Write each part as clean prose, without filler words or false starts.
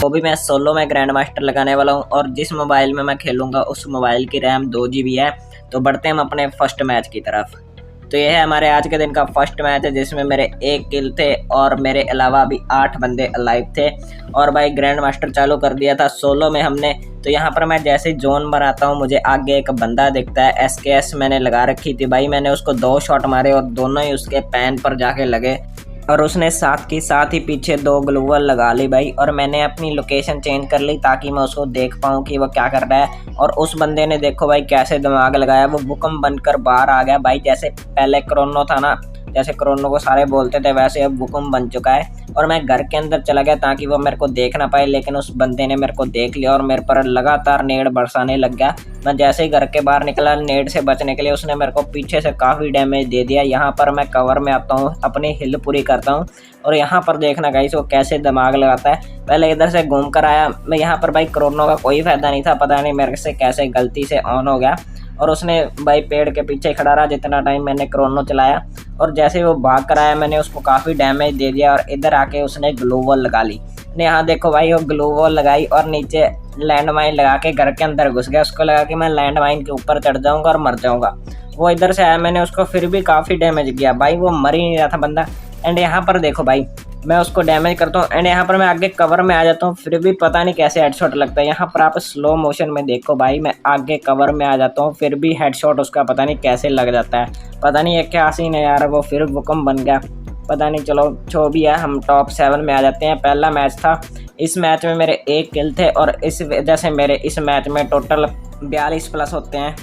वो भी मैं सोलो में ग्रैंड मास्टर लगाने वाला हूँ। और जिस मोबाइल में मैं खेलूँगा उस मोबाइल की रैम 2 GB है। तो बढ़ते हैं हम अपने फर्स्ट मैच की तरफ। तो ये है हमारे आज के दिन का फर्स्ट मैच है, जिसमें मेरे 1 किल थे और मेरे अलावा भी 8 बंदे अलाइव थे। और भाई ग्रैंड मास्टर चालू कर दिया था सोलो में हमने। तो यहाँ पर मैं जैसे ही जोन बनाता हूँ मुझे आगे एक बंदा दिखता है। SKS मैंने लगा रखी थी भाई, मैंने उसको 2 शॉट मारे और दोनों ही उसके पैन पर जाके लगे। और उसने साथ ही पीछे 2 ग्लूवल लगा ली भाई। और मैंने अपनी लोकेशन चेंज कर ली ताकि मैं उसको देख पाऊँ कि वो क्या कर रहा है। और उस बंदे ने देखो भाई कैसे दिमाग लगाया, वो भूकंप बनकर बाहर आ गया भाई। जैसे पहले क्रोनो था ना, जैसे क्रोनो को सारे बोलते थे, वैसे अब भूकंप बन चुका है। और मैं घर के अंदर चला गया ताकि वो मेरे को देख ना पाए, लेकिन उस बंदे ने मेरे को देख लिया और मेरे पर लगातार नेड बरसाने लग गया। मैं जैसे ही घर के बाहर निकला नेड से बचने के लिए, उसने मेरे को पीछे से काफ़ी डैमेज दे दिया। यहाँ पर मैं कवर में आता हूँ, अपनी हिल पूरी करता हूँ। और यहाँ पर देखना गाइस वो कैसे दिमाग लगाता है। पहले इधर से घूम कर आया मैं, यहाँ पर भाई क्रोनो का कोई फ़ायदा नहीं था, पता नहीं मेरे से कैसे गलती से ऑन हो गया। और उसने भाई पेड़ के पीछे खड़ा रहा जितना टाइम मैंने क्रोनो चलाया। और जैसे ही वो भाग कर आया मैंने उसको काफ़ी डैमेज दे दिया। और इधर आके उसने ग्लू वॉल लगा ली। यहाँ देखो भाई वो ग्लू वॉल लगाई और नीचे लैंड माइन लगा के घर के अंदर घुस गया। उसको लगा कि मैं लैंड माइन के ऊपर चढ़ जाऊँगा और मर जाऊँगा। वो इधर से आया, मैंने उसको फिर भी काफ़ी डैमेज किया भाई, वो मर ही नहीं रहा था बंदा। एंड यहाँ पर देखो भाई मैं उसको डैमेज करता हूँ एंड यहाँ पर मैं आगे कवर में आ जाता हूँ, फिर भी पता नहीं कैसे हेडशॉट लगता है। यहाँ पर आप स्लो मोशन में देखो भाई, मैं आगे कवर में आ जाता हूँ फिर भी हेडशॉट उसका पता नहीं कैसे लग जाता है। पता नहीं ये क्या सीन है यार, वो फिर भूकंप बन गया पता नहीं। चलो जो भी है हम टॉप 7 में आ जाते हैं। पहला मैच था, इस मैच में मेरे 1 किल थे और इस वजह से मेरे इस मैच में टोटल 42 प्लस होते हैं।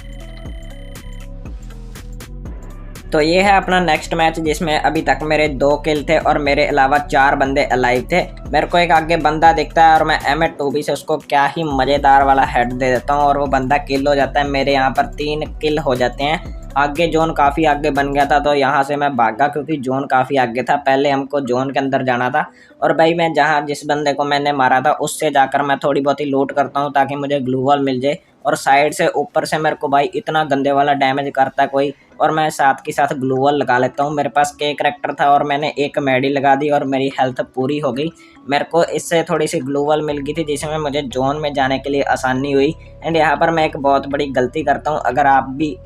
तो ये है अपना नेक्स्ट मैच, जिसमें अभी तक मेरे 2 किल थे और मेरे अलावा 4 बंदे अलाइव थे। मेरे को एक आगे बंदा दिखता है और मैं M2B से उसको क्या ही मज़ेदार वाला हेड दे देता हूँ और वो बंदा किल हो जाता है। मेरे यहाँ पर 3 किल हो जाते हैं। आगे जोन काफ़ी आगे बन गया था तो यहाँ से मैं भागा क्योंकि जोन काफ़ी आगे था। पहले हमको जोन के अंदर जाना था और भाई मैं जहाँ जिस बंदे को मैंने मारा था उससे जाकर मैं थोड़ी बहुत ही लूट करता हूँ ताकि मुझे ग्लू वॉल मिल जाए। और साइड से ऊपर से मेरे को भाई इतना गंदे वाला डैमेज करता है कोई, और मैं साथ के साथ ग्लू वॉल लगा लेता हूँ। मेरे पास के करैक्टर था और मैंने एक मेडी लगा दी और मेरी हेल्थ पूरी हो गई। मेरे को इससे थोड़ी सी ग्लू वॉल मिल गई थी जिसमें मुझे जोन में जाने के लिए आसानी हुई। एंड यहाँ पर मैं एक बहुत बड़ी गलती करता हूँ, अगर आप भी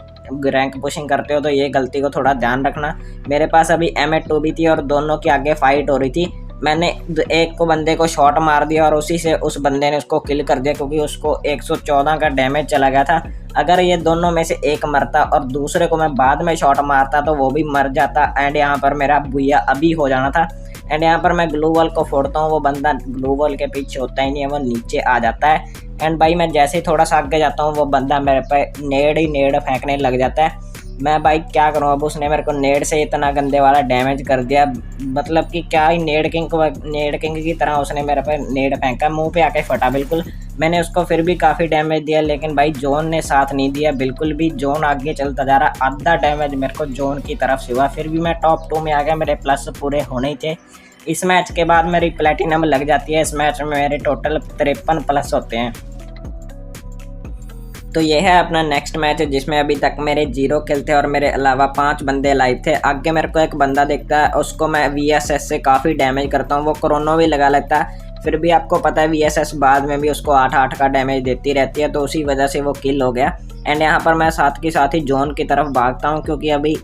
रैंक पुशिंग करते हो तो ये गलती को थोड़ा ध्यान रखना। मेरे पास अभी M2B थी और दोनों के आगे फाइट हो रही थी। मैंने एक को बंदे को शॉट मार दिया और उसी से उस बंदे ने उसको किल कर दिया क्योंकि उसको 114 का डैमेज चला गया था। अगर ये दोनों में से एक मरता और दूसरे को मैं बाद में शॉट मारता तो वो भी मर जाता एंड यहाँ पर मेरा बुया अभी हो जाना था। एंड यहाँ पर मैं ग्लू वॉल को फोड़ता हूँ, वो बंदा ग्लू वॉल के पीछे होता ही नहीं है, वो नीचे आ जाता है। एंड भाई मैं जैसे ही थोड़ा सा आगे जाता हूँ वो बंदा मेरे पे नेड ही नेड फेंकने लग जाता है। मैं भाई क्या करूँ, अब उसने मेरे को नेड से इतना गंदे वाला डैमेज कर दिया, मतलब कि क्या ही नेड किंग की तरह उसने मेरे पे नेड फेंका, मुंह पे आके फटा बिल्कुल। मैंने उसको फिर भी काफ़ी डैमेज दिया लेकिन भाई जोन ने साथ नहीं दिया बिल्कुल भी। जोन आगे चलता जा रहा, आधा डैमेज मेरे को जोन की तरफ से हुआ, फिर भी मैं टॉप 2 में आ गया। मेरे प्लस पूरे होने ही थे। इस मैच के बाद मेरी प्लेटिनम लग जाती है। इस मैच में मेरे टोटल 53 प्लस होते हैं। तो ये है अपना नेक्स्ट मैच है जिसमें अभी तक मेरे 0 किल थे और मेरे अलावा 5 बंदे लाइव थे। आगे मेरे को एक बंदा दिखता है, उसको मैं VSS से काफ़ी डैमेज करता हूँ, वो क्रोनो भी लगा लेता है। फिर भी आपको पता है VSS बाद में भी उसको 8-8 का डैमेज देती रहती है, तो उसी वजह से वो किल हो गया। एंड यहाँ पर मैं साथ ही जोन की तरफ भागता हूँ क्योंकि अभी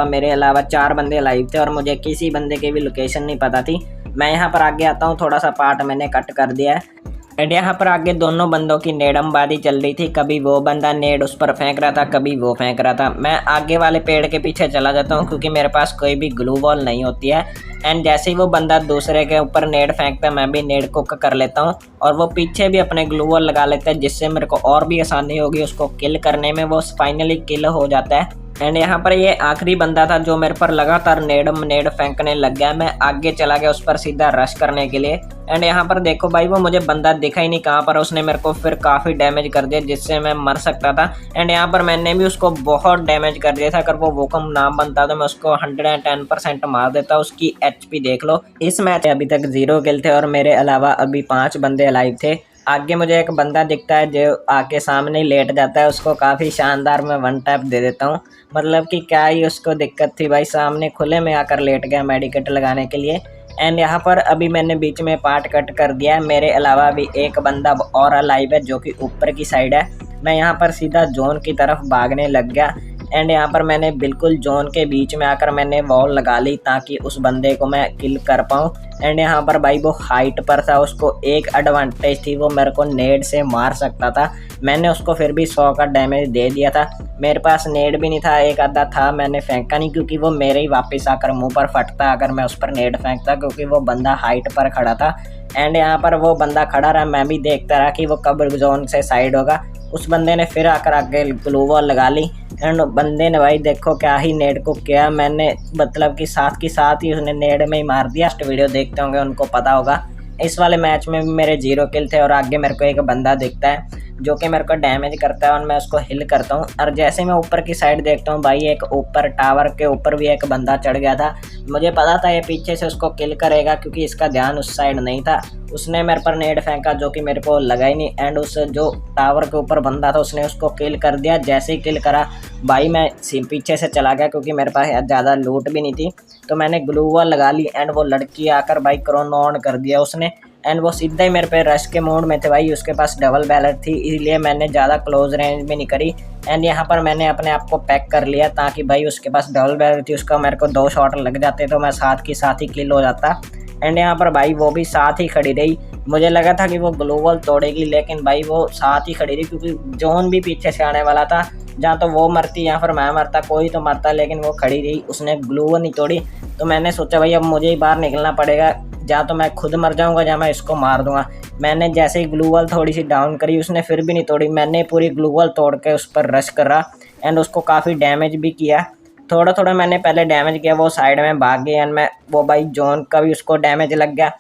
मेरे अलावा 4 बंदे लाइव थे और मुझे किसी बंदे की भी लोकेशन नहीं पता थी। मैं यहाँ पर आगे आता हूँ, थोड़ा सा पार्ट मैंने कट कर दिया है। एंड यहाँ पर आगे दोनों बंदों की नेडमबाजी चल रही थी, कभी वो बंदा नेड उस पर फेंक रहा था कभी वो फेंक रहा था। मैं आगे वाले पेड़ के पीछे चला जाता हूँ क्योंकि मेरे पास कोई भी ग्लू वॉल नहीं होती है। एंड जैसे ही वो बंदा दूसरे के ऊपर नेड फेंकता है मैं भी नेड को कर लेता हूँ और वो पीछे भी अपने ग्लू वॉल लगा लेता है जिससे मेरे को और भी आसानी होगी उसको किल करने में। वो फाइनली किल हो जाता है। एंड यहाँ पर ये आखिरी बंदा था जो मेरे पर लगातार नेड फेंकने लग गया। मैं आगे चला गया उस पर सीधा रश करने के लिए। एंड यहाँ पर देखो भाई वो मुझे बंदा दिखा ही नहीं कहाँ पर, उसने मेरे को फिर काफ़ी डैमेज कर दिया जिससे मैं मर सकता था। एंड यहाँ पर मैंने भी उसको बहुत डैमेज कर दिया था, अगर वो भूकंप ना बनता तो मैं उसको 110% मार देता। उसकी HP देख लो। इस मैच अभी तक 0 किल थे और मेरे अलावा अभी 5 बंदे अलाइव थे। आगे मुझे एक बंदा दिखता है जो आके सामने ही लेट जाता है, उसको काफ़ी शानदार मैं 1 टैप दे देता हूँ। मतलब कि क्या ही उसको दिक्कत थी भाई, सामने खुले में आकर लेट गया मेडिकेट लगाने के लिए। एंड यहाँ पर अभी मैंने बीच में पार्ट कट कर दिया है। मेरे अलावा भी एक बंदा और अलाइव है जो कि ऊपर की साइड है। मैं यहाँ पर सीधा जोन की तरफ भागने लग गया एंड यहाँ पर मैंने बिल्कुल जोन के बीच में आकर मैंने वॉल लगा ली ताकि उस बंदे को मैं किल कर पाऊँ। एंड यहाँ पर भाई वो हाइट पर था, उसको एक एडवांटेज थी, वो मेरे को नेड से मार सकता था। मैंने उसको फिर भी 100 का डैमेज दे दिया था। मेरे पास नेड भी नहीं था, एक आधा था, मैंने फेंका नहीं क्योंकि वो मेरे ही वापस आकर मुंह पर फटता अगर मैं उस पर नेड फेंकता, क्योंकि वो बंदा हाइट पर खड़ा था। एंड यहाँ पर वो बंदा खड़ा रहा, मैं भी देखता रहा कि वो कब जोन से साइड होगा। उस बंदे ने फिर आकर आगे ग्लू वॉल लगा ली एंड बंदे ने भाई देखो क्या ही नेड को किया, मैंने मतलब कि साथ ही उसने नेड में ही मार दिया। लास्ट वीडियो देखते होंगे उनको पता होगा। इस वाले मैच में भी मेरे 0 किल थे और आगे मेरे को एक बंदा दिखता है जो कि मेरे को डैमेज करता है और मैं उसको हिल करता हूँ। और जैसे मैं ऊपर की साइड देखता हूँ भाई एक ऊपर टावर के ऊपर भी एक बंदा चढ़ गया था। मुझे पता था ये पीछे से उसको किल करेगा क्योंकि इसका ध्यान उस साइड नहीं था। उसने मेरे पर नेड फेंका जो कि मेरे को लगा ही नहीं एंड उस जो टावर के ऊपर बंदा था उसने उसको किल कर दिया। जैसे ही किल करा भाई मैं पीछे से चला गया क्योंकि मेरे पास ज़्यादा लूट भी नहीं थी, तो मैंने ग्लू वॉल लगा ली एंड वो लड़की आकर भाई क्रोन ऑन कर दिया उसने एंड वो सीधा ही मेरे पे रश के मोड में थे भाई। उसके पास डबल बैरल थी इसलिए मैंने ज़्यादा क्लोज रेंज में नहीं करी एंड यहाँ पर मैंने अपने आप को पैक कर लिया ताकि भाई उसके पास डबल बैरल थी, उसका मेरे को 2 शॉट लग जाते तो मैं साथ ही किल हो जाता। एंड यहाँ पर भाई वो भी साथ ही खड़ी रही। मुझे लगा था कि वो ग्लू वॉल तोड़ेगी लेकिन भाई वो साथ ही खड़ी रही क्योंकि जोन भी पीछे से आने वाला था। जहाँ तो वो मरती यहाँ पर मैं मरता, कोई तो मरता, लेकिन वो खड़ी रही, उसने ग्लू वॉल नहीं तोड़ी। तो मैंने सोचा भाई अब मुझे ही बाहर निकलना पड़ेगा, जहाँ तो मैं खुद मर जाऊँगा जहाँ मैं इसको मार दूंगा। मैंने जैसे ही ग्लू वॉल थोड़ी सी डाउन करी उसने फिर भी नहीं तोड़ी, मैंने पूरी ग्लू वॉल तोड़ के उस पर रश करा एंड उसको काफ़ी डैमेज भी किया। थोड़ा मैंने पहले डैमेज किया, वो साइड में भाग गई एंड मैं वो भाई जोन का भी उसको डैमेज लग गया।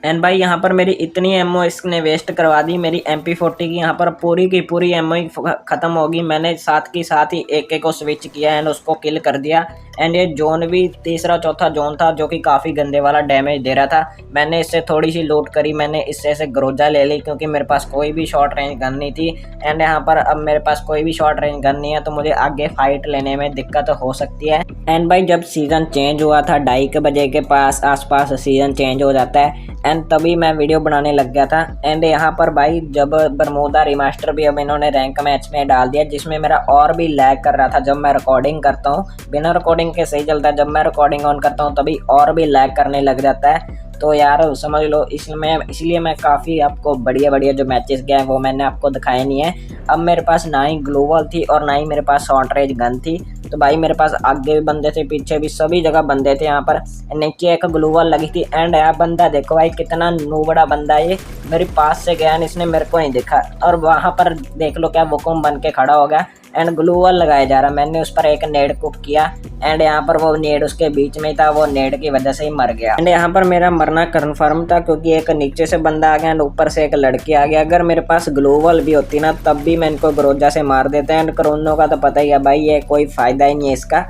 एंड भाई यहाँ पर मेरी इतनी एमओ इसने वेस्ट करवा दी, मेरी MP40 की यहाँ पर पूरी की पूरी एमओ ही ख़त्म होगी। मैंने साथ ही एक को स्विच किया एंड उसको किल कर दिया। एंड ये जोन भी तीसरा चौथा जोन था जो कि काफ़ी गंदे वाला डैमेज दे रहा था। मैंने इससे थोड़ी सी लूट करी, मैंने इससे से ग्रोजा ले ली क्योंकि मेरे पास कोई भी शॉर्ट रेंज गन नहीं थी। एंड यहाँ पर अब मेरे पास कोई भी शॉर्ट रेंज गन नहीं है तो मुझे आगे फाइट लेने में दिक्कत हो सकती है। एंड भाई जब सीज़न चेंज हुआ था 2:30 बजे के आसपास सीज़न चेंज हो जाता है एंड तभी मैं वीडियो बनाने लग गया था। एंड यहाँ पर भाई जब बरमूदा रिमास्टर भी अब इन्होंने रैंक मैच में डाल दिया जिसमें मेरा और भी लैग कर रहा था। जब मैं रिकॉर्डिंग करता हूँ बिना रिकॉर्डिंग के सही चलता है, जब मैं रिकॉर्डिंग ऑन करता हूँ तभी और भी लैग करने लग जाता है। तो यार समझ लो इसलिए मैं काफ़ी आपको बढ़िया जो मैचेस गए हैं वो मैंने आपको दिखाए नहीं है। अब मेरे पास ना ही ग्लू वॉल थी और ना ही मेरे पास शॉर्ट रेंज गन थी, तो भाई मेरे पास आगे भी बंदे थे पीछे भी सभी जगह बंदे थे। यहाँ पर नीचे एक ग्लू वॉल लगी थी एंड यार बंदा देखो भाई कितना नूबड़ा बंदा है ये, मेरे पास से गया इसने मेरे को नहीं देखा और वहाँ पर देख लो क्या वुकुम बन के खड़ा हो गया एंड ग्लू वॉल लगाया जा रहा। मैंने उस पर एक नेड कुक किया एंड यहाँ पर वो नेड उसके बीच में ही था, वो नेड की वजह से ही मर गया। एंड यहाँ पर मेरा मरना कन्फर्म था क्योंकि एक नीचे से बंदा आ गया एंड ऊपर से एक लड़की आ गया। अगर मेरे पास ग्लू वॉल भी होती ना तब भी मैं इनको ग्रोजा से मार देते हैं। एंड क्रोनो का तो पता ही है भाई, ये कोई फ़ायदा ही नहीं है इसका।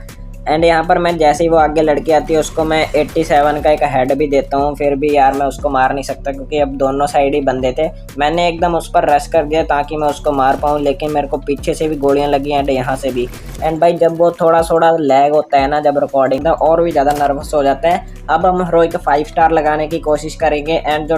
एंड यहाँ पर मैं जैसे ही वो आगे लड़की आती है उसको मैं 87 का एक हेड भी देता हूँ, फिर भी यार मैं उसको मार नहीं सकता क्योंकि अब दोनों साइड ही बंदे थे। मैंने एकदम उस पर रश कर दिया ताकि मैं उसको मार पाऊँ, लेकिन मेरे को पीछे से भी गोलियाँ लगी एंड यहाँ से भी। एंड भाई जब वो थोड़ा लैग होता है ना जब रिकॉर्डिंग का, और भी ज़्यादा नर्वस हो जाता है। अब हम हीरोइक 5 स्टार लगाने की कोशिश करेंगे एंड जो